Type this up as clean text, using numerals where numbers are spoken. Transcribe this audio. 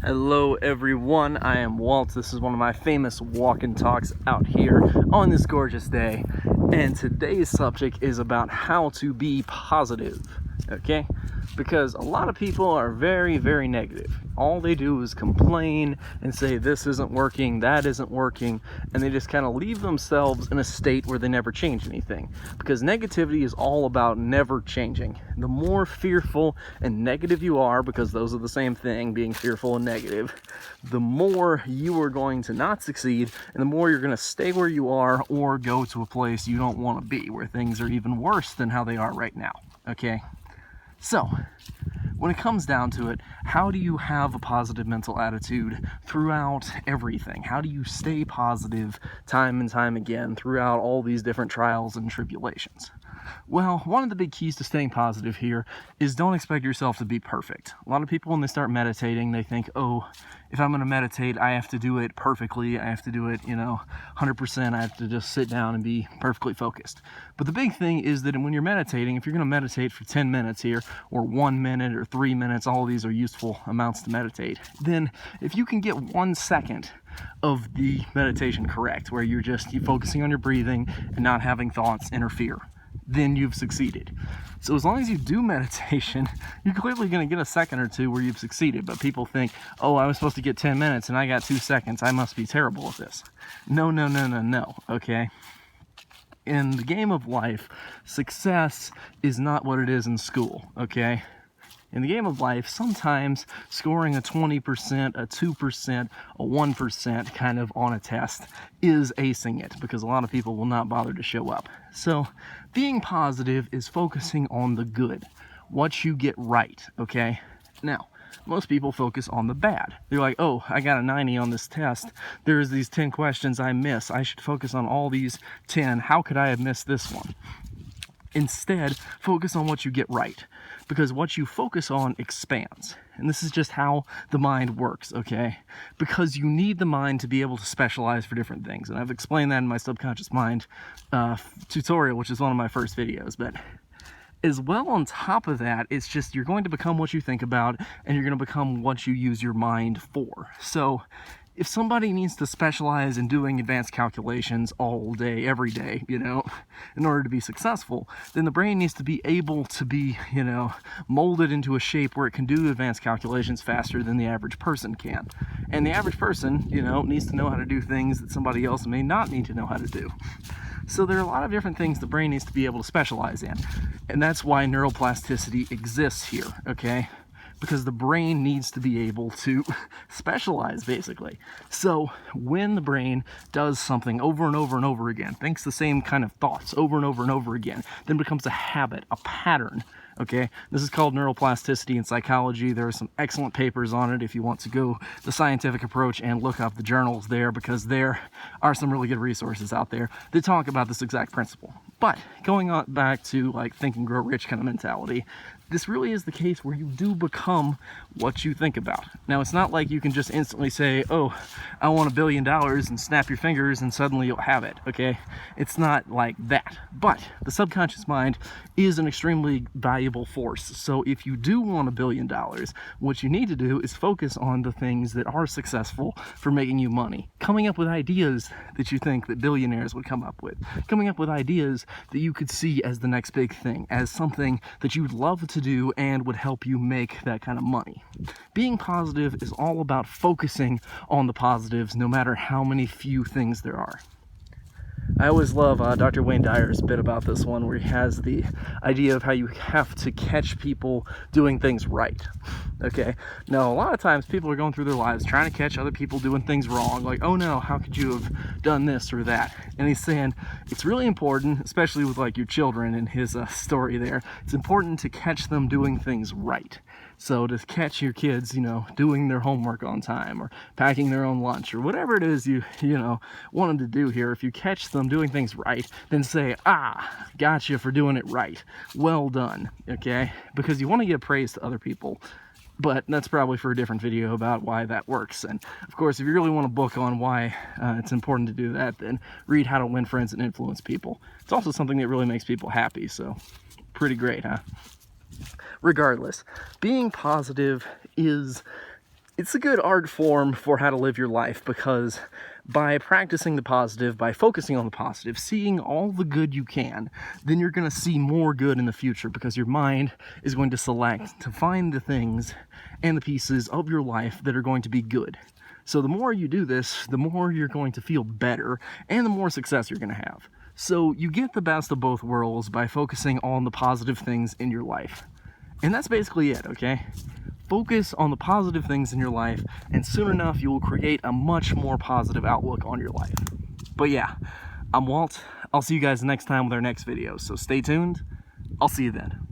Hello everyone, I am Walt. This is one of my famous walk and talks out here on this gorgeous day. And today's subject is about how to be positive, okay? Because a lot of people are very, very negative. All they do is complain and say this isn't working, that isn't working, and they just kind of leave themselves in a state where they never change anything. Because negativity is all about never changing. The more fearful and negative you are, because those are the same thing, being fearful and negative, the more you are going to not succeed, and the more you're going to stay where you are or go to a place you don't want to be, where things are even worse than how they are right now, okay? So, when it comes down to it, how do you have a positive mental attitude throughout everything? How do you stay positive time and time again throughout all these different trials and tribulations? Well, one of the big keys to staying positive here is don't expect yourself to be perfect. A lot of people, when they start meditating, they think, oh, if I'm going to meditate, I have to do it perfectly. I have to do it, 100%. I have to just sit down and be perfectly focused. But the big thing is that when you're meditating, if you're going to meditate for 10 minutes here, or 1 minute, or 3 minutes, all of these are useful amounts to meditate, then if you can get 1 second of the meditation correct, where you're focusing on your breathing and not having thoughts interfere, then you've succeeded. So as long as you do meditation, you're clearly going to get a second or two where you've succeeded. But people think, oh, I was supposed to get 10 minutes and I got 2 seconds. I must be terrible at this. No, okay? In the game of life, success is not what it is in school, okay? In the game of life, sometimes scoring a 20%, a 2%, a 1% kind of on a test is acing it, because a lot of people will not bother to show up. So being positive is focusing on the good, what you get right, okay? Now, most people focus on the bad. They're like, oh, I got a 90 on this test. There's these 10 questions I miss. I should focus on all these 10. How could I have missed this one? Instead, focus on what you get right, because what you focus on expands. And this is just how the mind works, okay? Because you need the mind to be able to specialize for different things. And I've explained that in my subconscious mind tutorial, which is one of my first videos. But as well, on top of that, it's just you're going to become what you think about, and you're going to become what you use your mind for. So if somebody needs to specialize in doing advanced calculations all day, every day, in order to be successful, then the brain needs to be able to be, molded into a shape where it can do advanced calculations faster than the average person can. And the average person, needs to know how to do things that somebody else may not need to know how to do. So there are a lot of different things the brain needs to be able to specialize in. And that's why neuroplasticity exists here, okay? Because the brain needs to be able to specialize, basically. So when the brain does something over and over and over again, thinks the same kind of thoughts over and over and over again, then becomes a habit, a pattern, okay? This is called neuroplasticity in psychology. There are some excellent papers on it if you want to go the scientific approach and look up the journals there, because there are some really good resources out there that talk about this exact principle. But going on back to Think and Grow Rich kind of mentality, this really is the case where you do become what you think about. Now, it's not like you can just instantly say, oh, I want $1 billion and snap your fingers and suddenly you'll have it, okay? It's not like that. But the subconscious mind is an extremely valuable force. So if you do want $1 billion, what you need to do is focus on the things that are successful for making you money. Coming up with ideas that you think that billionaires would come up with. Coming up with ideas that you could see as the next big thing, as something that you'd love to do and would help you make that kind of money. Being positive is all about focusing on the positives, no matter how many few things there are. I always love Dr. Wayne Dyer's bit about this one, where he has the idea of how you have to catch people doing things right. Okay, now a lot of times people are going through their lives trying to catch other people doing things wrong, like, oh no, how could you have done this or that? And he's saying it's really important, especially with your children in his story there, it's important to catch them doing things right. So to catch your kids, doing their homework on time, or packing their own lunch, or whatever it is you want them to do here, if you catch them doing things right, then say, gotcha for doing it right. Well done, okay? Because you want to give praise to other people. But that's probably for a different video about why that works. And of course, if you really want a book on why it's important to do that, then read How to Win Friends and Influence People. It's also something that really makes people happy, so pretty great, huh? Regardless, being positive is it's a good art form for how to live your life, because by practicing the positive, by focusing on the positive, seeing all the good you can, then you're going to see more good in the future, because your mind is going to select to find the things and the pieces of your life that are going to be good. So the more you do this, the more you're going to feel better and the more success you're going to have. So you get the best of both worlds by focusing on the positive things in your life. And that's basically it, okay? Focus on the positive things in your life, and soon enough you will create a much more positive outlook on your life. But yeah, I'm Walt. I'll see you guys next time with our next video, so stay tuned. I'll see you then.